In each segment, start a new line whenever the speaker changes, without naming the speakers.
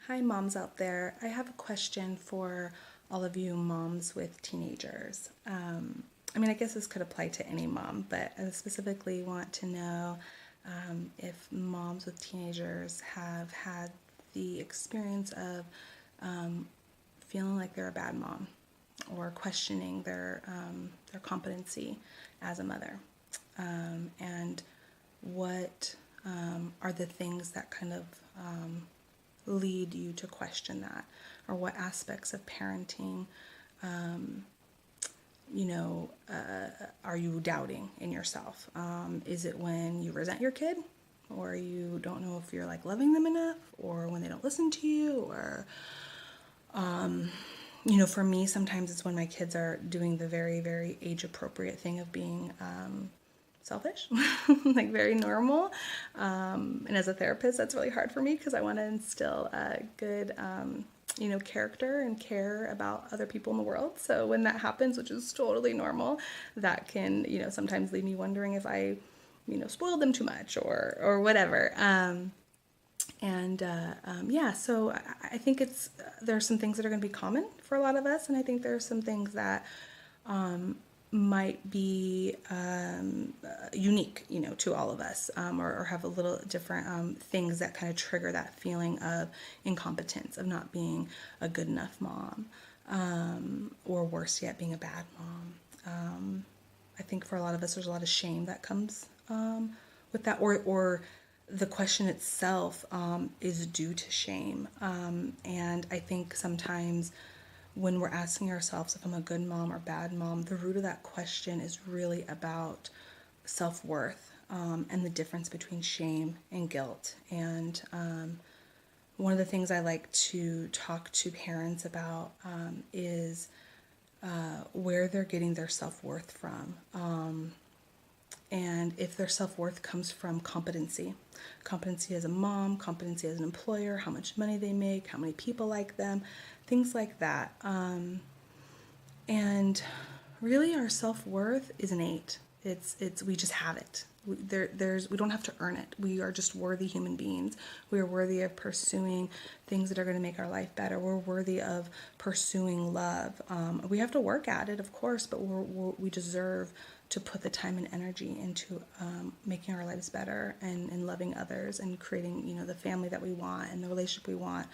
Hi, moms out there. I have a question for all of you moms with teenagers. I guess this could apply to any mom, but I specifically want to know if moms with teenagers have had the experience of feeling like they're a bad mom or questioning their competency as a mother, and what are the things that kind of lead you to question that, or what aspects of parenting are you doubting in yourself? Is it when you resent your kid, or you don't know if you're like loving them enough, or when they don't listen to you, or for me, sometimes it's when my kids are doing the very, very age appropriate thing of being selfish, like very normal. And as a therapist, that's really hard for me because I want to instill a good, character and care about other people in the world. So when that happens, which is totally normal, that can, sometimes leave me wondering if I, spoiled them too much or whatever. So I think there are some things that are going to be common for a lot of us, and I think there are some things that might be unique, to all of us, or have a little different things that kind of trigger that feeling of incompetence, of not being a good enough mom, or worse yet, being a bad mom. I think for a lot of us, there's a lot of shame that comes with that, or the question itself is due to shame. And I think sometimes when we're asking ourselves if I'm a good mom or bad mom, the root of that question is really about self-worth, and the difference between shame and guilt. And one of the things I like to talk to parents about is where they're getting their self-worth from. And if their self-worth comes from competency as a mom, competency as an employer, how much money they make, how many people like them, things like that. And really our self-worth is innate. We just have it. We don't have to earn it. We are just worthy human beings. We are worthy of pursuing things that are going to make our life better. We're worthy of pursuing love. We have to work at it, of course, but we deserve to put the time and energy into making our lives better, and loving others, and creating, the family that we want and the relationship we want.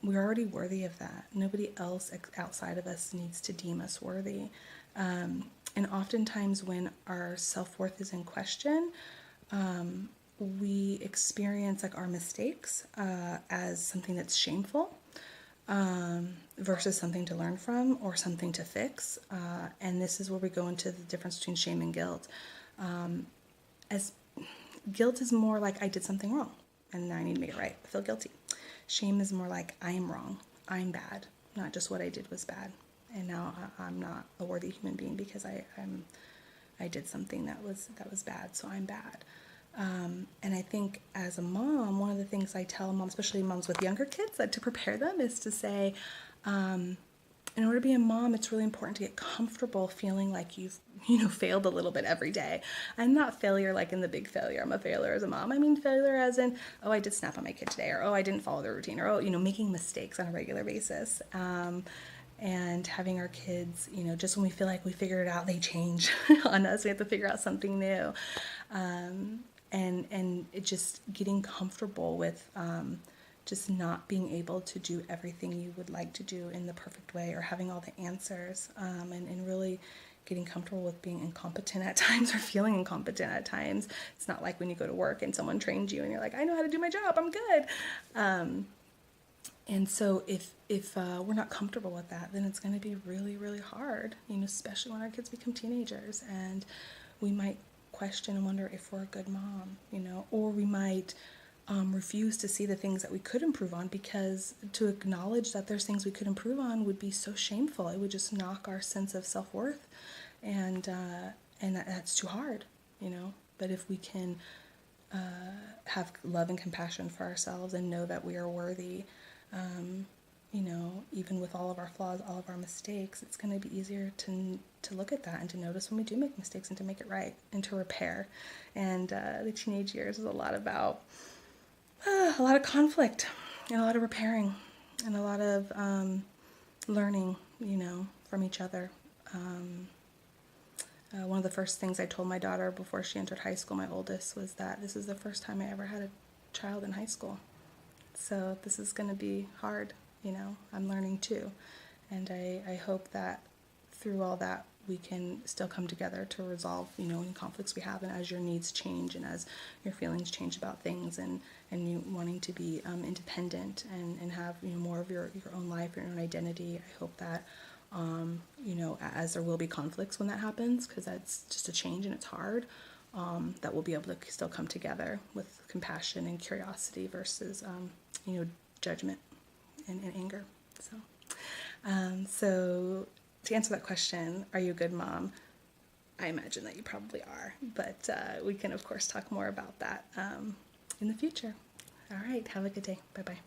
We're already worthy of that. Nobody else outside of us needs to deem us worthy. And oftentimes when our self-worth is in question, we experience like our mistakes as something that's shameful, versus something to learn from or something to fix. And this is where we go into the difference between shame and guilt. As guilt is more like I did something wrong and now I need to make it right. I feel guilty. Shame is more like I am wrong. I'm bad. Not just what I did was bad. And now I'm not a worthy human being because I did something that was bad, so I'm bad. And I think as a mom, one of the things I tell moms, especially moms with younger kids, that to prepare them is to say, in order to be a mom, it's really important to get comfortable feeling like you've, failed a little bit every day. And not failure like in the big failure, I'm a failure as a mom. I mean failure as in, oh, I did snap on my kid today, or oh, I didn't follow the routine, or oh, making mistakes on a regular basis. And having our kids, just when we feel like we figured it out, they change on us. We have to figure out something new. And it just getting comfortable with just not being able to do everything you would like to do in the perfect way, or having all the answers, and really getting comfortable with being incompetent at times, or feeling incompetent at times. It's not like when you go to work and someone trains you and you're like, I know how to do my job, I'm good. And so if we're not comfortable with that, then it's going to be really, really hard, especially when our kids become teenagers, and we might question and wonder if we're a good mom, or we might refuse to see the things that we could improve on, because to acknowledge that there's things we could improve on would be so shameful. It would just knock our sense of self-worth, and that's too hard, But if we can have love and compassion for ourselves and know that we are worthy, even with all of our flaws, all of our mistakes, it's going to be easier to look at that and to notice when we do make mistakes and to make it right and to repair. And the teenage years is a lot about a lot of conflict, and a lot of repairing and a lot of learning, from each other. One of the first things I told my daughter before she entered high school, my oldest, was that this is the first time I ever had a child in high school. So this is going to be hard, I'm learning too. And I hope that through all that, we can still come together to resolve, any conflicts we have, and as your needs change and as your feelings change about things, and you wanting to be independent and have, more of your own life, your own identity. I hope that, as there will be conflicts when that happens, because that's just a change and it's hard, that we'll be able to still come together with compassion and curiosity versus, judgment and anger. So to answer that question, are you a good mom? I imagine that you probably are, but we can, of course, talk more about that in the future. All right, have a good day. Bye-bye.